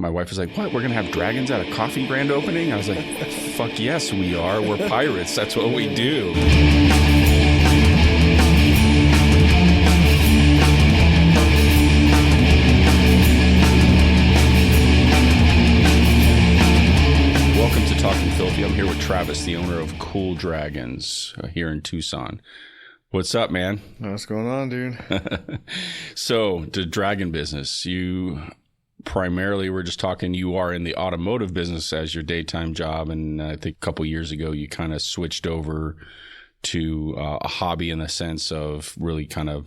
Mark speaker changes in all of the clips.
Speaker 1: My wife was like, what? We're going to have dragons at a coffee grand opening? I was like, fuck yes, we are. We're pirates. That's what we do. Welcome to Talking Filthy. I'm here with Travis, the owner of Kuhl Dragons here in Tucson. What's up, man?
Speaker 2: What's going on, dude?
Speaker 1: So, the dragon business, you primarily, we're just talking, you are in the automotive business as your daytime job. And I think a couple years ago, you kind of switched over to a hobby in the sense of really kind of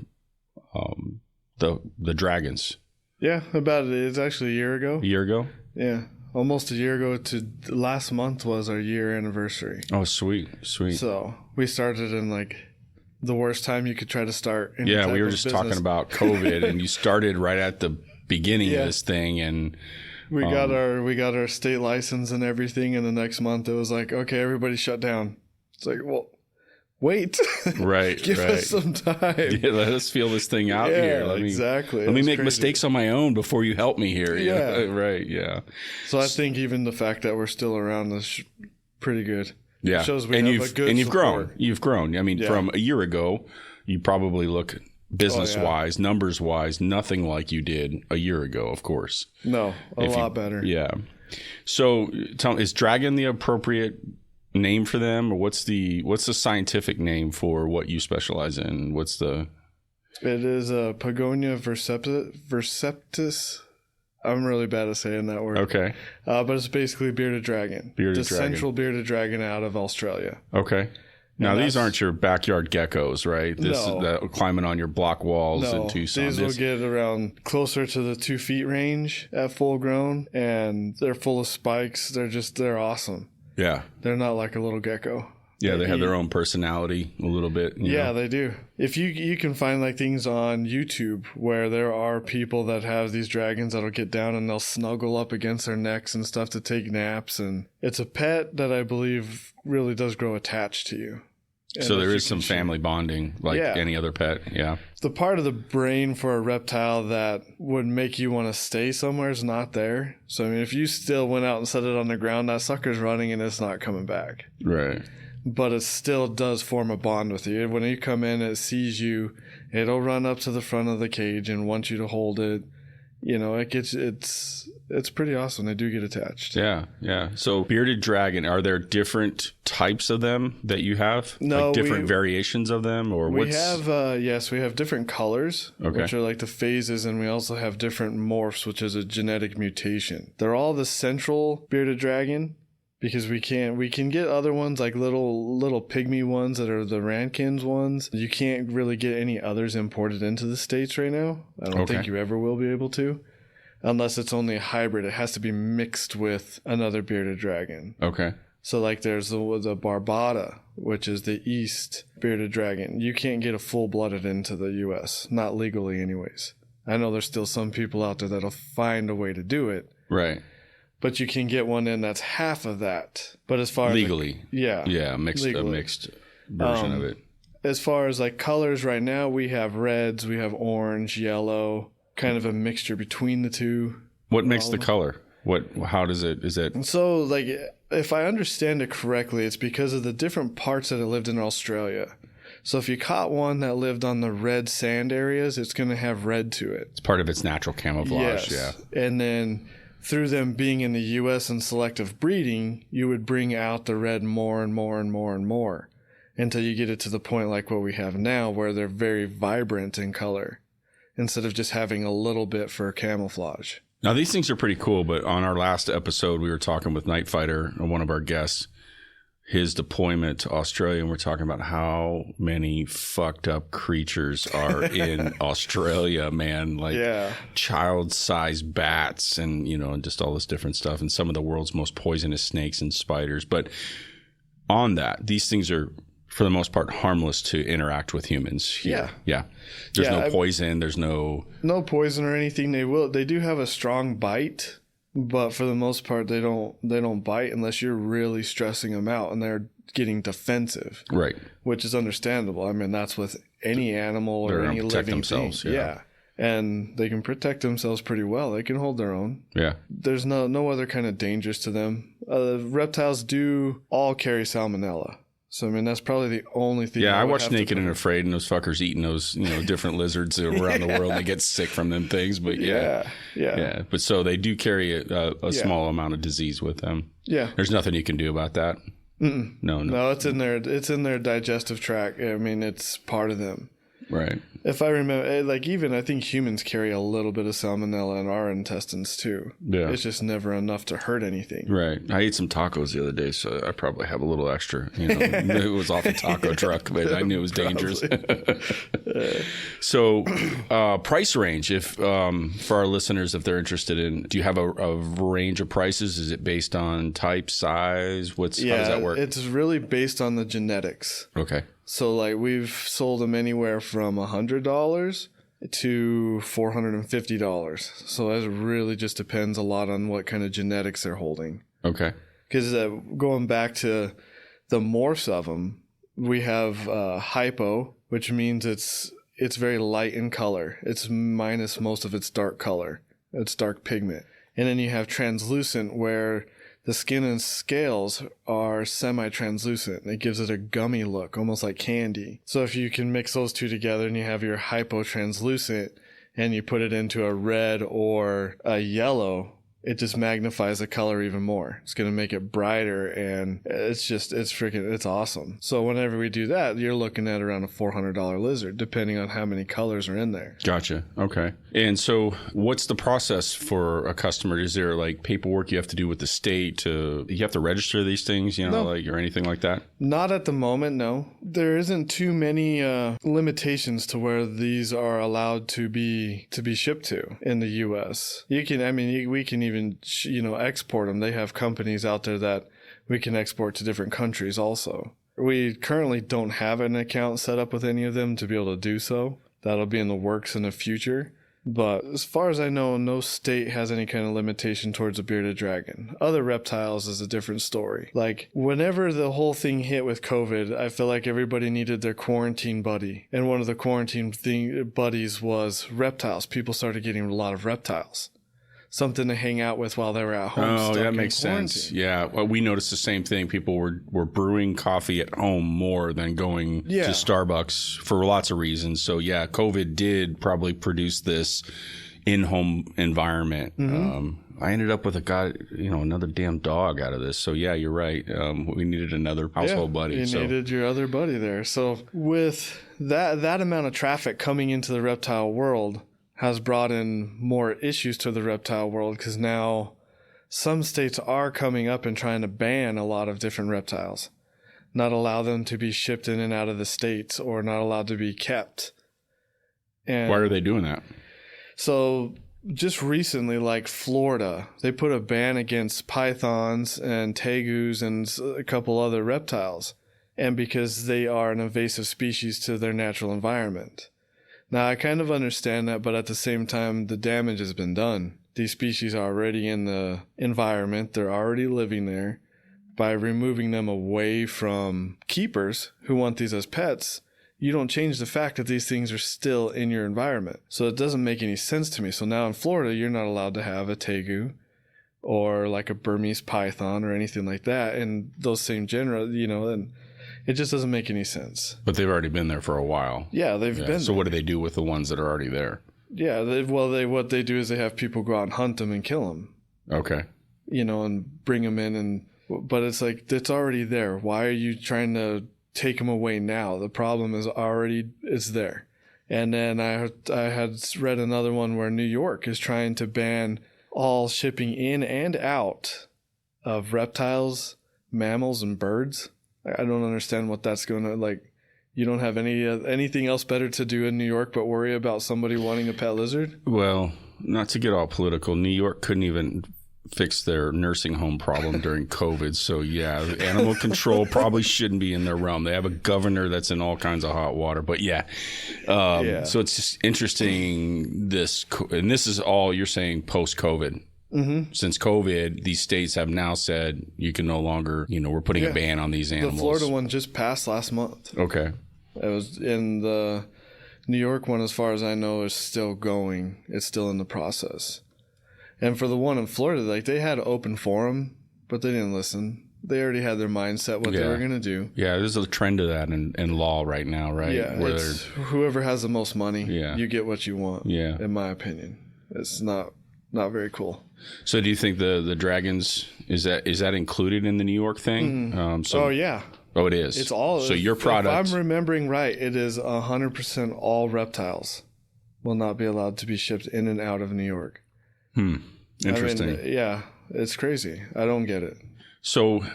Speaker 1: the dragons.
Speaker 2: Yeah, about it. It's actually a year ago.
Speaker 1: A year ago?
Speaker 2: Yeah. Almost a year ago. To last month was our year anniversary.
Speaker 1: Oh, sweet.
Speaker 2: So we started in like the worst time you could try to start.
Speaker 1: Yeah, we were just talking about COVID, and you started right at the beginning of this thing, and
Speaker 2: we got our state license and everything. And the next month it was like, okay, everybody shut down. It's like, well, wait,
Speaker 1: right,
Speaker 2: give us some time.
Speaker 1: Yeah, let us feel this thing out here. Let me make mistakes on my own before you help me here.
Speaker 2: Yeah,
Speaker 1: right. Yeah.
Speaker 2: So I think even the fact that we're still around is pretty good.
Speaker 1: Yeah,
Speaker 2: it shows we have a good
Speaker 1: and you've
Speaker 2: support.
Speaker 1: grown. You've grown. I mean, from a year ago, you probably look business-wise, numbers-wise, nothing like you did a year ago. Of course,
Speaker 2: no, a lot better.
Speaker 1: Yeah. So, tell me, is dragon the appropriate name for them, or what's the scientific name for what you specialize in? It is a Pagonia verseptis. I'm really bad at saying that word. Okay.
Speaker 2: But it's basically bearded dragon. Central bearded dragon out of Australia.
Speaker 1: Okay. Now, these aren't your backyard geckos, right? This is climbing on your block walls in Tucson.
Speaker 2: These will get around closer to the 2 feet range at full grown, and they're full of spikes. They're awesome.
Speaker 1: Yeah.
Speaker 2: They're not like a little gecko.
Speaker 1: Yeah, they have their own personality a little bit.
Speaker 2: Yeah, they do. If you can find like things on YouTube where there are people that have these dragons that'll get down and they'll snuggle up against their necks and stuff to take naps. And it's a pet that I believe really does grow attached to you.
Speaker 1: So there is some family bonding like any other pet. Yeah.
Speaker 2: The part of the brain for a reptile that would make you want to stay somewhere is not there. So, I mean, if you still went out and set it on the ground, that sucker's running and it's not coming back.
Speaker 1: Right.
Speaker 2: But it still does form a bond with you. When you come in, it sees you. It'll run up to the front of the cage and want you to hold it. You know, it's pretty awesome. They do get attached.
Speaker 1: Yeah, yeah. So bearded dragon, are there different types of them that you have?
Speaker 2: No,
Speaker 1: like different variations of them, or
Speaker 2: we have different colors, which are like the phases, and we also have different morphs, which is a genetic mutation. They're all the central bearded dragon. Because we can get other ones like little pygmy ones that are the Rankins ones. You can't really get any others imported into the States right now. I don't think you ever will be able to. Unless it's only a hybrid. It has to be mixed with another bearded dragon.
Speaker 1: Okay.
Speaker 2: So like there's the Barbata, which is the East bearded dragon. You can't get a full-blooded into the U.S. Not legally anyways. I know there's still some people out there that'll find a way to do it.
Speaker 1: Right.
Speaker 2: But you can get one in that's half of that. But as far
Speaker 1: legally,
Speaker 2: as
Speaker 1: a mixed version of it.
Speaker 2: As far as like colors, right now we have reds, we have orange, yellow, kind of a mixture between the two.
Speaker 1: What makes the color? How does it? Is it?
Speaker 2: So like, if I understand it correctly, it's because of the different parts that it lived in Australia. So if you caught one that lived on the red sand areas, it's going to have red to it.
Speaker 1: It's part of its natural camouflage.
Speaker 2: Yes. Yeah, and then through them being in the U.S. and selective breeding, you would bring out the red more and more and more and more until you get it to the point like what we have now where they're very vibrant in color instead of just having a little bit for camouflage.
Speaker 1: Now, these things are pretty cool, but on our last episode, we were talking with Night Fighter, one of our guests, his deployment to Australia, and we're talking about how many fucked up creatures are in Australia, man. Like child-sized bats and, and just all this different stuff, and some of the world's most poisonous snakes and spiders. But on that, these things are, for the most part, harmless to interact with humans here. Yeah. There's no poison. There's no
Speaker 2: poison or anything. They do have a strong bite. But for the most part, they don't bite unless you're really stressing them out and they're getting defensive.
Speaker 1: Right.
Speaker 2: Which is understandable. I mean, that's with any animal or any living thing.
Speaker 1: Yeah.
Speaker 2: and they can protect themselves pretty well. They can hold their own.
Speaker 1: Yeah.
Speaker 2: There's no other kind of dangers to them. Reptiles do all carry salmonella. So, I mean, that's probably the only thing.
Speaker 1: Yeah, I watched Naked and Afraid, and those fuckers eating those, different lizards around the world. They get sick from them things, but yeah. But so they do carry a small amount of disease with them. Yeah. There's nothing you can do about that.
Speaker 2: Mm-mm. No, it's in their digestive tract. I mean, it's part of them. Right. If I remember, like, even I think humans carry a little bit of salmonella in our intestines too. Yeah. It's just never enough to hurt anything.
Speaker 1: Right. I ate some tacos the other day, so I probably have a little extra. It was off a taco truck, but I knew it was dangerous. So, price range, if for our listeners, if they're interested in, do you have a range of prices? Is it based on type, size? How does that work?
Speaker 2: It's really based on the genetics. Okay. So, like, we've sold them anywhere from $100 to $450. So it really just depends a lot on what kind of genetics they're holding. Okay. Because going back to the morphs of them, we have hypo, which means it's very light in color. It's minus most of its dark color. It's dark pigment. And then you have translucent, where the skin and scales are semi-translucent. It gives it a gummy look, almost like candy. So if you can mix those two together and you have your hypotranslucent and you put it into a red or a yellow, it just magnifies the color even more. It's going to make it brighter, and it's awesome. So whenever we do that, you're looking at around a $400 lizard, depending on how many colors are in there.
Speaker 1: Gotcha. Okay. And so what's the process for a customer? Is there like paperwork you have to do with the state you have to register these things,
Speaker 2: No.
Speaker 1: or anything like that?
Speaker 2: Not at the moment, no. There isn't too many limitations to where these are allowed to be shipped to in the U.S. We can even export them. They have companies out there that we can export to different countries also. We currently don't have an account set up with any of them to be able to do so. That'll be in the works in the future. But as far as I know, no state has any kind of limitation towards a bearded dragon. Other reptiles is a different story. Like, whenever the whole thing hit with COVID, I feel like everybody needed their quarantine buddy. And one of the quarantine buddies was reptiles. People started getting a lot of reptiles. Something to hang out with while they were at home.
Speaker 1: Oh, that makes sense. Yeah. Well, we noticed the same thing. People were brewing coffee at home more than going to Starbucks for lots of reasons. So, yeah, COVID did probably produce this in-home environment. Mm-hmm. I ended up with another damn dog out of this. So, yeah, you're right. We needed another household buddy.
Speaker 2: You needed your other buddy there. So, with that amount of traffic coming into the reptile world has brought in more issues to the reptile world, because now some states are coming up and trying to ban a lot of different reptiles, not allow them to be shipped in and out of the states, or not allowed to be kept. And
Speaker 1: why are they doing that?
Speaker 2: So just recently, like Florida, they put a ban against pythons and tegus and a couple other reptiles, and because they are an invasive species to their natural environment. Now, I kind of understand that, but at the same time, the damage has been done. These species are already in the environment. They're already living there. By removing them away from keepers who want these as pets, you don't change the fact that these things are still in your environment. So it doesn't make any sense to me. So now in Florida, you're not allowed to have a tegu or like a Burmese python or anything like that in those same genera, and it just doesn't make any sense.
Speaker 1: But they've already been there for a while.
Speaker 2: Yeah, they've been.
Speaker 1: So what do they do with the ones that are already there?
Speaker 2: Yeah, what they do is they have people go out and hunt them and kill them. Okay. And bring them in, but it's like, it's already there. Why are you trying to take them away now? The problem is there. And then I had read another one where New York is trying to ban all shipping in and out of reptiles, mammals, and birds. I don't understand what that's going to, like, you don't have anything else better to do in New York but worry about somebody wanting a pet lizard?
Speaker 1: Well, not to get all political, New York couldn't even fix their nursing home problem during COVID. So, yeah, animal control probably shouldn't be in their realm. They have a governor that's in all kinds of hot water. But, yeah. So it's just interesting, and this is all you're saying post-COVID. Mm-hmm. Since COVID, these states have now said you can no longer, we're putting a ban on these animals.
Speaker 2: The Florida one just passed last month. Okay. It was in the New York one, as far as I know, is still going. It's still in the process. And for the one in Florida, like, they had open forum, but they didn't listen. They already had their mindset what they were going to do.
Speaker 1: Yeah, there's a trend of that in law right now, right?
Speaker 2: Yeah, it's whoever has the most money, you get what you want, in my opinion. It's not very cool.
Speaker 1: So do you think the Dragons, is that included in the New York thing?
Speaker 2: Oh, yeah.
Speaker 1: Oh, it is? It's all. So your product...
Speaker 2: If I'm remembering right, it is 100% all reptiles will not be allowed to be shipped in and out of New York.
Speaker 1: Interesting.
Speaker 2: I mean, yeah, it's crazy. I don't get it.
Speaker 1: So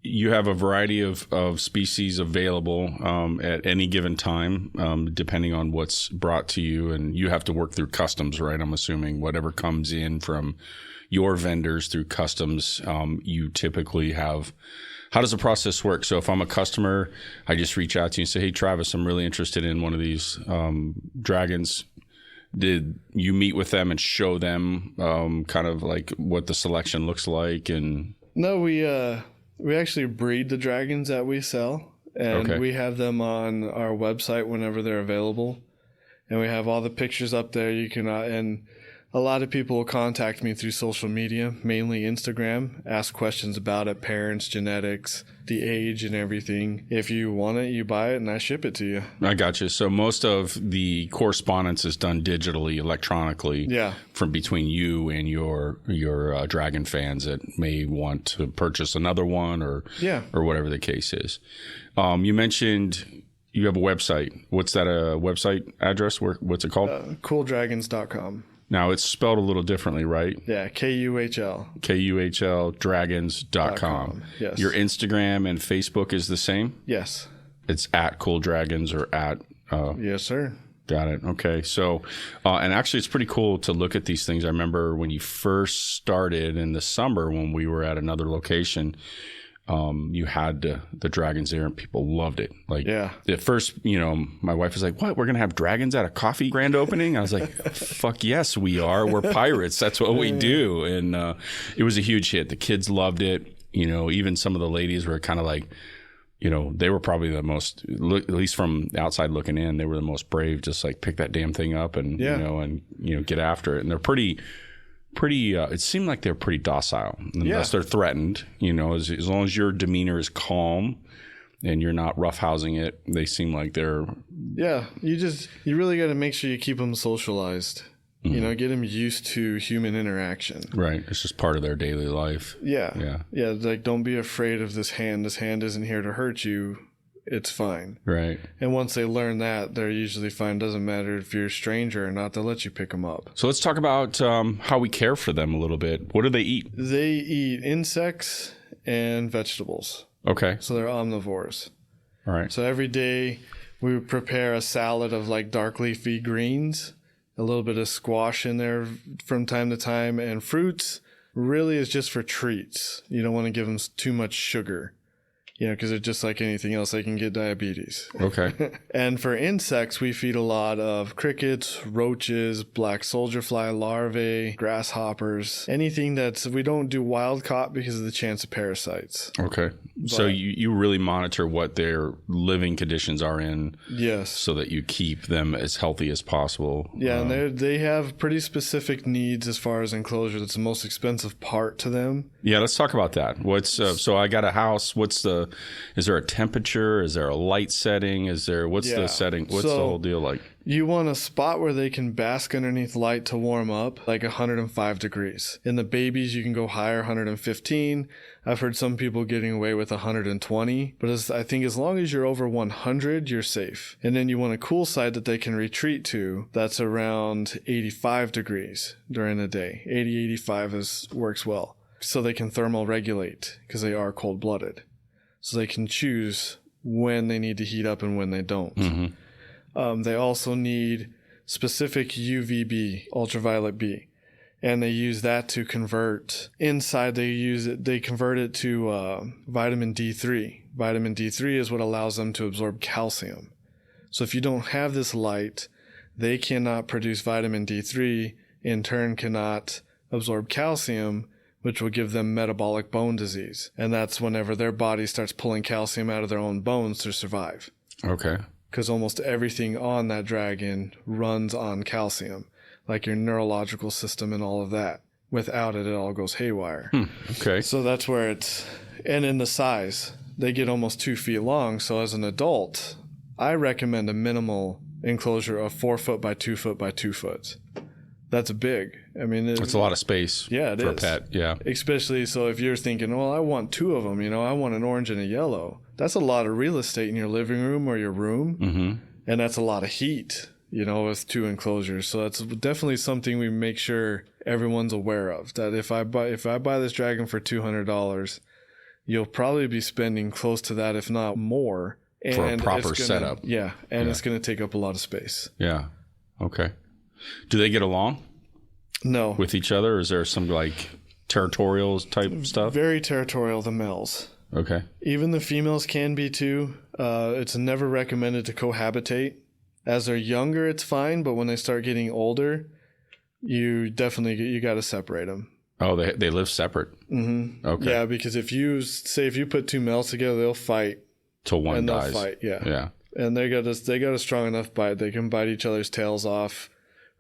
Speaker 1: you have a variety of species available at any given time, depending on what's brought to you, and you have to work through customs, right? I'm assuming whatever comes in from your vendors through customs, you typically have. How does the process work? So if I'm a customer, I just reach out to you and say, hey, Travis, I'm really interested in one of these dragons. Did you meet with them and show them kind of like what the selection looks like? And
Speaker 2: no, we actually breed the dragons that we sell, and we have them on our website whenever they're available, and we have all the pictures up there. You can and a lot of people will contact me through social media, mainly Instagram, ask questions about it, parents, genetics, the age and everything. If you want it, you buy it, and I ship it to you.
Speaker 1: I got you. So most of the correspondence is done digitally, electronically, from between you and your dragon fans that may want to purchase another one or whatever the case is. You mentioned you have a website. What's that website address? What's it called?
Speaker 2: KuhlDragons.com.
Speaker 1: Now, it's spelled a little differently, right?
Speaker 2: Yeah, KUHL.
Speaker 1: KUHLdragons.com.
Speaker 2: Yes.
Speaker 1: Your Instagram and Facebook is the same?
Speaker 2: Yes.
Speaker 1: It's at Kuhl Dragons or at...
Speaker 2: yes, sir.
Speaker 1: Got it. Okay. So, and actually, it's pretty cool to look at these things. I remember when you first started in the summer when we were at another location, you had the dragons there and people loved it. Like, at first, my wife was like, what, we're going to have dragons at a coffee grand opening? I was like, fuck yes, we are. We're pirates. That's what we do. And, it was a huge hit. The kids loved it. Even some of the ladies were kind of like, they were probably the most, at least from the outside looking in, they were the most brave, just like pick that damn thing up and, get after it. And they're pretty, it seemed like they're pretty docile unless they're threatened, as long as your demeanor is calm and you're not roughhousing it, they seem like they're...
Speaker 2: Yeah, you really got to make sure you keep them socialized, get them used to human interaction.
Speaker 1: Right. It's just part of their daily life.
Speaker 2: Yeah. Like, don't be afraid of this hand. This hand isn't here to hurt you. It's fine.
Speaker 1: Right.
Speaker 2: And once they learn that, they're usually fine. Doesn't matter if you're a stranger or not, they'll let you pick them up.
Speaker 1: So let's talk about how we care for them a little bit. What do they eat?
Speaker 2: They eat insects and vegetables.
Speaker 1: Okay.
Speaker 2: So they're omnivores.
Speaker 1: All right.
Speaker 2: So every day we would prepare a salad of like dark leafy greens, a little bit of squash in there from time to time, and fruits really is just for treats. You don't want to give them too much sugar. Because they're just like anything else, they can get diabetes.
Speaker 1: Okay.
Speaker 2: And for insects, we feed a lot of crickets, roaches, black soldier fly larvae, grasshoppers, anything we don't do wild caught because of the chance of parasites.
Speaker 1: Okay. So you really monitor what their living conditions are in.
Speaker 2: Yes.
Speaker 1: So that you keep them as healthy as possible.
Speaker 2: Yeah, and they have pretty specific needs as far as enclosure. That's the most expensive part to them.
Speaker 1: Yeah, let's talk about that. So I got a house. Is there a temperature? Is there a light setting? What's the setting? What's the whole deal like?
Speaker 2: You want a spot where they can bask underneath light to warm up, like 105 degrees. In the babies, you can go higher, 115. I've heard some people getting away with 120, but I think as long as you're over 100, you're safe. And then you want a cool side that they can retreat to that's around 85 degrees during the day. 80, 85 works well. So they can thermal regulate because they are cold-blooded. So they can choose when they need to heat up and when they don't. Mm-hmm. They also need specific UVB, ultraviolet B, and they use that to convert. Inside, they convert it to vitamin D3. Vitamin D3 is what allows them to absorb calcium. So if you don't have this light, they cannot produce vitamin D3, in turn cannot absorb calcium, which will give them metabolic bone disease. And that's whenever their body starts pulling calcium out of their own bones to survive.
Speaker 1: Okay.
Speaker 2: because almost everything on that dragon runs on calcium, like your neurological system and all of that. Without it, it all goes haywire.
Speaker 1: Okay.
Speaker 2: So that's where and in the size, they get almost 2 feet long. So as an adult, I recommend a minimal enclosure of 4 foot by 2 foot by 2 foot. That's big. I mean,
Speaker 1: it's a lot of space for a pet. Yeah.
Speaker 2: Especially so if you're thinking, well, I want 2 of them, I want an orange and a yellow. That's a lot of real estate in your living room or your room.
Speaker 1: Mm-hmm.
Speaker 2: And that's a lot of heat, with 2 enclosures. So that's definitely something we make sure everyone's aware of, that if I buy this dragon for $200, you'll probably be spending close to that, if not more. And
Speaker 1: for a proper setup.
Speaker 2: Yeah. And it's going to take up a lot of space.
Speaker 1: Yeah. Okay. Do they get along?
Speaker 2: No.
Speaker 1: With each other? Or is there some like territorial type stuff?
Speaker 2: Very territorial, the males.
Speaker 1: Okay.
Speaker 2: Even the females can be too. It's never recommended to cohabitate. As they're younger, it's fine. But when they start getting older, you got to separate them. Oh,
Speaker 1: they live separate.
Speaker 2: Mm-hmm.
Speaker 1: Okay.
Speaker 2: Yeah, because if you put 2 males together, they'll fight.
Speaker 1: Till one dies.
Speaker 2: They'll fight, yeah.
Speaker 1: Yeah.
Speaker 2: And they got a strong enough bite. They can bite each other's tails off,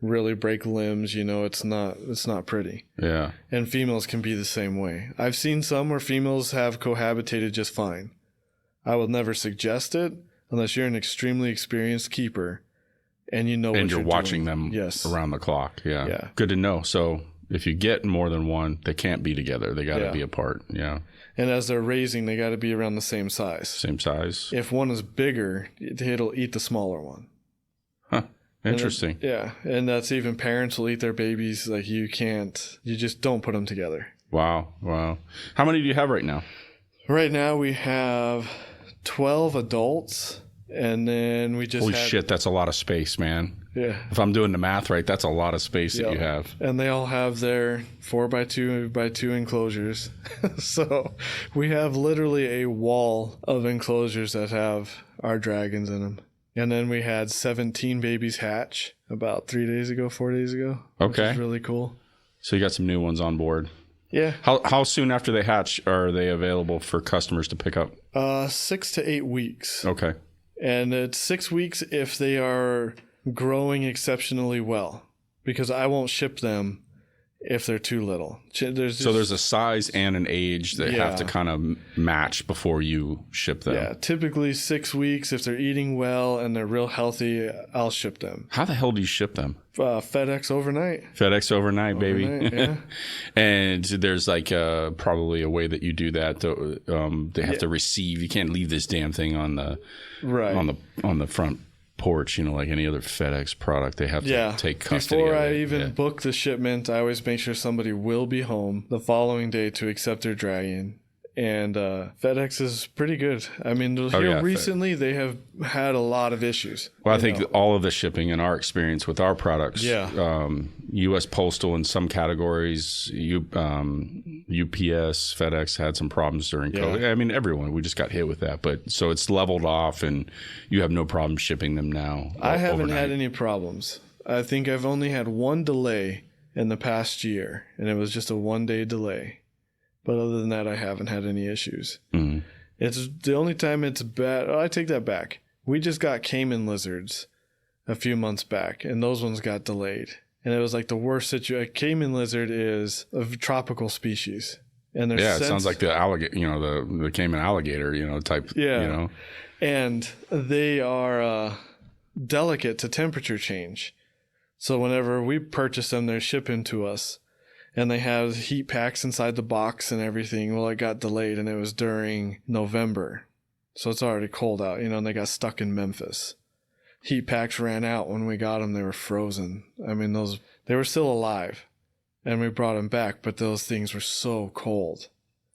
Speaker 2: really break limbs. It's not pretty.
Speaker 1: Yeah.
Speaker 2: And females can be the same way. I've seen some where females have cohabitated just fine. I will never suggest it unless you're an extremely experienced keeper and what you're
Speaker 1: watching
Speaker 2: doing.
Speaker 1: them around the clock. Yeah. Yeah. Good to know. So if you get more than one, they can't be together. They got to be apart. Yeah.
Speaker 2: And as they're raising, they got to be around the same size.
Speaker 1: Same size.
Speaker 2: If one is bigger, it'll eat the smaller one.
Speaker 1: Huh. Interesting.
Speaker 2: And that's even parents will eat their babies. Like you just don't put them together.
Speaker 1: Wow. How many do you have right now?
Speaker 2: Right now we have 12 adults, and then we just
Speaker 1: Holy shit, that's a lot of space, man.
Speaker 2: Yeah.
Speaker 1: If I'm doing the math right, that's a lot of space that you have.
Speaker 2: And they all have their 4 by 2 by 2 enclosures. So we have literally a wall of enclosures that have our dragons in them. And then we had 17 babies hatch about 4 days ago.
Speaker 1: Okay.
Speaker 2: Which is really cool.
Speaker 1: So you got some new ones on board.
Speaker 2: Yeah.
Speaker 1: How soon after they hatch are they available for customers to pick up?
Speaker 2: 6 to 8 weeks.
Speaker 1: Okay.
Speaker 2: And it's 6 weeks if they are growing exceptionally well, because I won't ship them if they're too little.
Speaker 1: So there's a size and an age that have to kind of match before you ship them.
Speaker 2: Yeah, typically 6 weeks. If they're eating well and they're real healthy, I'll ship them.
Speaker 1: How the hell do you ship them?
Speaker 2: FedEx overnight.
Speaker 1: FedEx overnight, baby.
Speaker 2: Yeah.
Speaker 1: And there's like probably a way that you do that. They have to receive. You can't leave this damn thing on the front porch, like any other FedEx product. They have to take custody
Speaker 2: Before
Speaker 1: of it.
Speaker 2: I even book the shipment, I always make sure somebody will be home the following day to accept their dragon. And FedEx is pretty good. I mean, recently they have had a lot of issus.
Speaker 1: Well, I think all of the shipping in our experience with our products, U.S. Postal in some categories, UPS, FedEx had some problems during COVID. I mean, everyone, we just got hit with that. But so it's leveled off and you have no problem shipping them now.
Speaker 2: I haven't had any problems. I think I've only had one delay in the past year, and it was just a 1-day delay. But other than that, I haven't had any issues. Mm-hmm. It's the only time it's bad. Oh, I take that back. We just got caiman lizards a few months back, and those ones got delayed. And it was like the worst situation. A caiman lizard is a tropical species. And
Speaker 1: it sounds like the alligator, the caiman alligator, type.
Speaker 2: Yeah. And they are delicate to temperature change. So whenever we purchase them, they're shipping to us. And they have heat packs inside the box and everything. Well, it got delayed, and it was during November. So it's already cold out, and they got stuck in Memphis. Heat packs ran out when we got them. They were frozen. I mean, they were still alive. And we brought them back, but those things were so cold.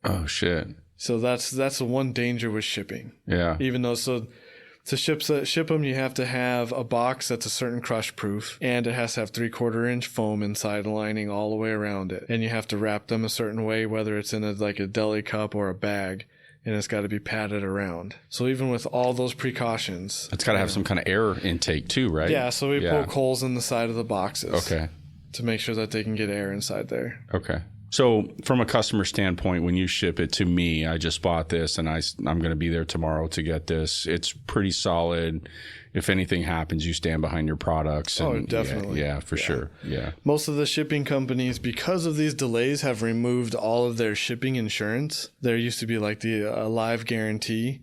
Speaker 1: Oh, shit.
Speaker 2: So that's the one danger with shipping.
Speaker 1: Yeah.
Speaker 2: Even though, to ship them, you have to have a box that's a certain crush proof, and it has to have 3/4 inch foam inside lining all the way around it. And you have to wrap them a certain way, whether it's in a deli cup or a bag, and it's got to be padded around. So even with all those precautions,
Speaker 1: it's got to have some kind of air intake too, right?
Speaker 2: Yeah. So we poke holes in the side of the boxes.
Speaker 1: Okay.
Speaker 2: To make sure that they can get air inside there.
Speaker 1: Okay. So from a customer standpoint, when you ship it to me, I just bought this and I'm going to be there tomorrow to get this. It's pretty solid. If anything happens, you stand behind your products. And
Speaker 2: definitely.
Speaker 1: Yeah, for sure. Yeah.
Speaker 2: Most of the shipping companies, because of these delays, have removed all of their shipping insurance. There used to be like the Alive guarantee,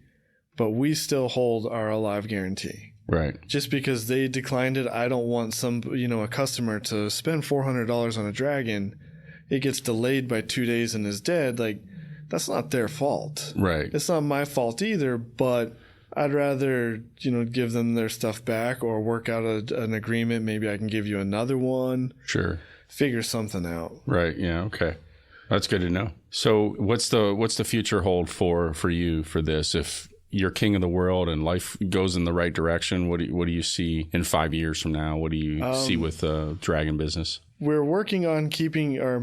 Speaker 2: but we still hold our Alive guarantee.
Speaker 1: Right.
Speaker 2: Just because they declined it, I don't want a customer to spend $400 on a Dragon. It gets delayed by 2 days and is dead. Like, that's not their fault.
Speaker 1: Right.
Speaker 2: It's not my fault either, but I'd rather, give them their stuff back or work out an agreement. Maybe I can give you another one.
Speaker 1: Sure.
Speaker 2: Figure something out.
Speaker 1: Right. Yeah. Okay. That's good to know. So what's the future hold for you for this? If you're king of the world and life goes in the right direction, what do you see in 5 years from now? What do you see with the Dragon business?
Speaker 2: We're working on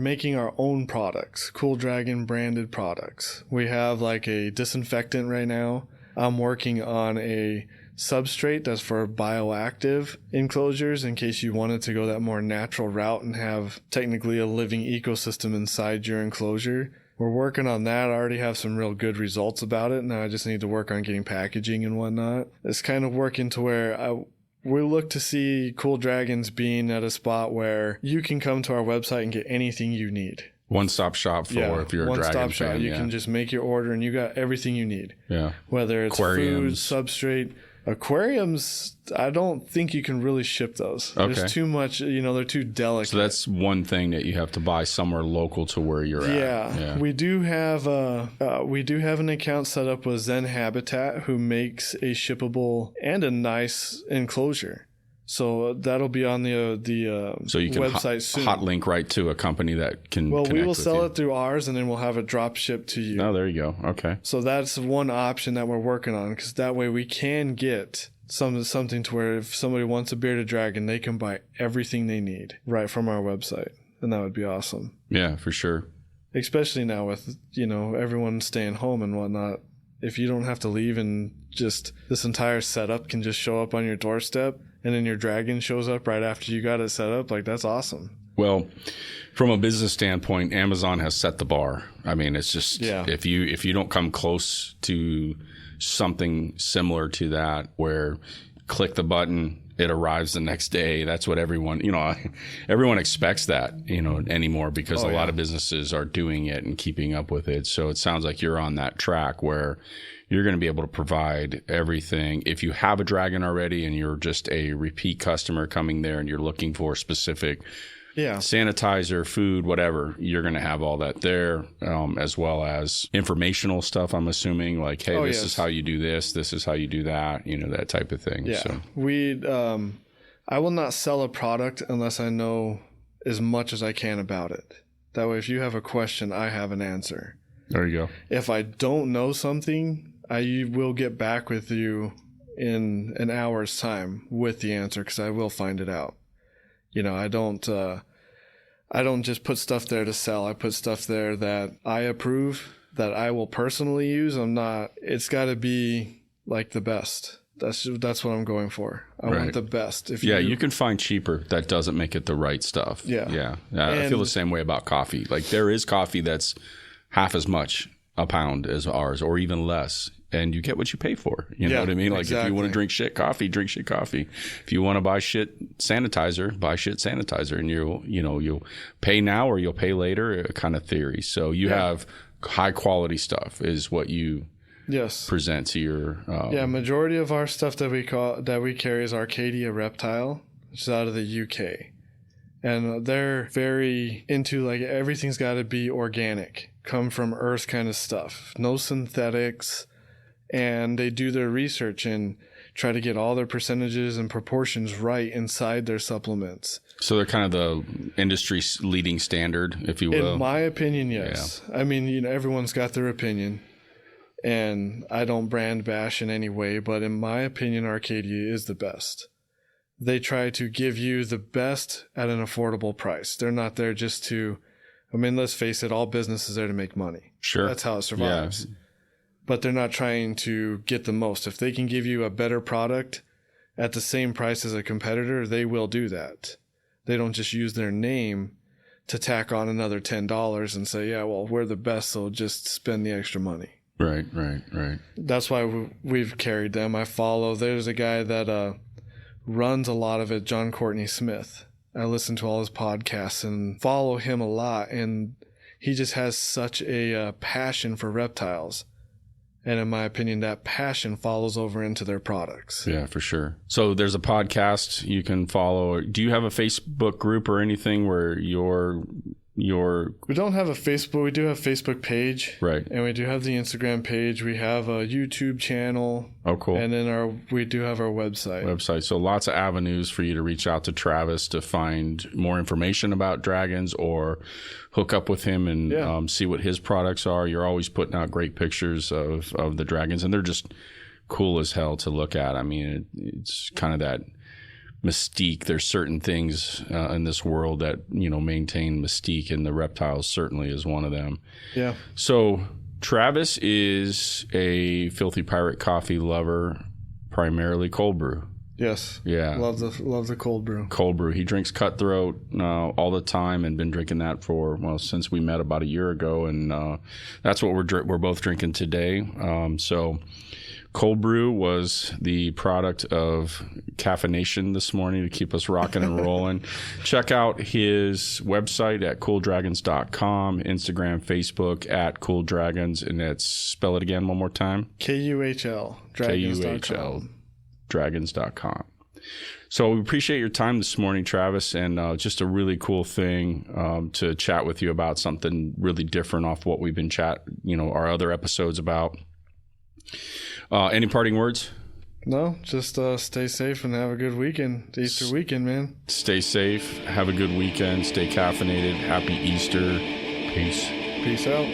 Speaker 2: making our own products, Kuhl Dragon branded products. We have like a disinfectant right now. I'm working on a substrate that's for bioactive enclosures in case you wanted to go that more natural route and have technically a living ecosystem inside your enclosure. We're working on that. I already have some real good results about it. Now I just need to work on getting packaging and whatnot. It's kind of working to where we look to see Kuhl Dragons being at a spot where you can come to our website and get anything you need.
Speaker 1: One-stop shop for if you're a Dragon fan.
Speaker 2: One-stop shop. You can just make your order and you got everything you need.
Speaker 1: Yeah.
Speaker 2: Whether it's
Speaker 1: aquariums,
Speaker 2: food, substrate. Aquariums, I don't think you can really ship those.
Speaker 1: Okay.
Speaker 2: There's too much, they're too delicate.
Speaker 1: So that's one thing that you have to buy somewhere local to where you're at.
Speaker 2: Yeah. We do have an account set up with Zen Habitat who makes a shippable and a nice enclosure. So that'll be on the
Speaker 1: so you can
Speaker 2: website soon.
Speaker 1: Hot link right to a company that can
Speaker 2: Well,
Speaker 1: connect
Speaker 2: we will sell
Speaker 1: you.
Speaker 2: it through ours, and then we'll have it drop shipped to you.
Speaker 1: Oh, there you go. Okay.
Speaker 2: So that's one option that we're working on, because that way we can get something to where if somebody wants a bearded dragon, they can buy everything they need right from our website, and that would be awesome.
Speaker 1: Yeah, for sure.
Speaker 2: Especially now with everyone staying home and whatnot. If you don't have to leave and just this entire setup can just show up on your doorstep, and then your dragon shows up right after you got it set up, like that's awesome.
Speaker 1: Well, from a business standpoint, Amazon has set the bar. I mean, it's just if you don't come close to something similar to that, where click the button, it arrives the next day. That's what everyone expects that, anymore, because a lot of businesses are doing it and keeping up with it. So it sounds like you're on that track where you're going to be able to provide everything. If you have a Dragon already and you're just a repeat customer coming there and you're looking for specific sanitizer, food, whatever, you're going to have all that there, as well as informational stuff, I'm assuming, like, hey, this is how you do this is how you do that, that type of thing.
Speaker 2: Yeah. So I will not sell a product unless I know as much as I can about it. That way, if you have a question, I have an answer.
Speaker 1: There you go.
Speaker 2: If I don't know something, I will get back with you in an hour's time with the answer, because I will find it out. I don't just put stuff there to sell. I put stuff there that I approve, that I will personally use. It's got to be like the best. That's what I'm going for. I want the best.
Speaker 1: You can find cheaper that doesn't make it the right stuff. Yeah. I feel the same way about coffee. Like, there is coffee that's half as much a pound as ours, or even less, and you get what you pay for. You know what I mean? Like, if you want to drink shit coffee, drink shit coffee. If you want to buy shit sanitizer, buy shit sanitizer, and you'll pay now or you'll pay later, kind of theory. So you have high quality stuff is what you present to your
Speaker 2: majority of our stuff that we carry is Arcadia Reptile, which is out of the UK, and they're very into, like, everything's got to be organic, come from earth kind of stuff, no synthetics, and they do their research and try to get all their percentages and proportions right inside their supplements.
Speaker 1: So they're kind of the industry leading standard, if you will.
Speaker 2: In my opinion, yes. Yeah. I mean, everyone's got their opinion, and I don't brand bash in any way, but in my opinion, Arcadia is the best. They try to give you the best at an affordable price. They're not there just to, let's face it, all business is there to make money.
Speaker 1: Sure.
Speaker 2: That's how it survives. Yeah. But they're not trying to get the most. If they can give you a better product at the same price as a competitor, they will do that. They don't just use their name to tack on another $10 and say, yeah, well, we're the best, so just spend the extra money.
Speaker 1: Right.
Speaker 2: That's why we've carried them. There's a guy that runs a lot of it, John Courtney Smith. I listen to all his podcasts and follow him a lot, and he just has such a passion for reptiles. And in my opinion, that passion follows over into their products.
Speaker 1: Yeah, for sure. So there's a podcast you can follow. Do you have a Facebook group or anything where we don't have a Facebook. We do have a Facebook page. Right.
Speaker 2: And we do have the Instagram page. We have a YouTube channel.
Speaker 1: Oh, cool.
Speaker 2: And then we do have our website.
Speaker 1: So lots of avenues for you to reach out to Travis to find more information about dragons or hook up with him and see what his products are. You're always putting out great pictures of the dragons, and they're just cool as hell to look at. I mean, it's kind of that mystique. There's certain things in this world that, maintain mystique, and the reptiles certainly is one of them.
Speaker 2: Yeah.
Speaker 1: So Travis is a Filthy Pirate coffee lover, primarily cold brew.
Speaker 2: Yes.
Speaker 1: Yeah.
Speaker 2: Love the cold brew.
Speaker 1: Cold brew. He drinks Cutthroat all the time, and been drinking that since we met about a year ago, and that's what we're both drinking today. So cold brew was the product of caffeination this morning to keep us rocking and rolling. Check out his website at kuhldragons.com, Instagram, Facebook at Kuhl Dragons, and that's, spell it again one more time.
Speaker 2: KUHL. Dragons.com.
Speaker 1: Dragons.com. So we appreciate your time this morning, Travis, and just a really cool thing to chat with you about something really different off what we've been our other episodes about. Any parting words?
Speaker 2: No, just stay safe and have a good weekend. Easter weekend, man.
Speaker 1: Stay safe. Have a good weekend. Stay caffeinated. Happy Easter. Peace.
Speaker 2: Peace out.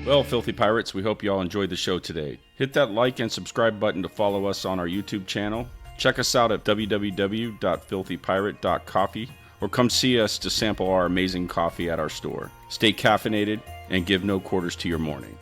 Speaker 1: Well, Filthy Pirates, we hope you all enjoyed the show today. Hit that like and subscribe button to follow us on our YouTube channel. Check us out at www.filthypirate.coffee or come see us to sample our amazing coffee at our store. Stay caffeinated and give no quarters to your morning.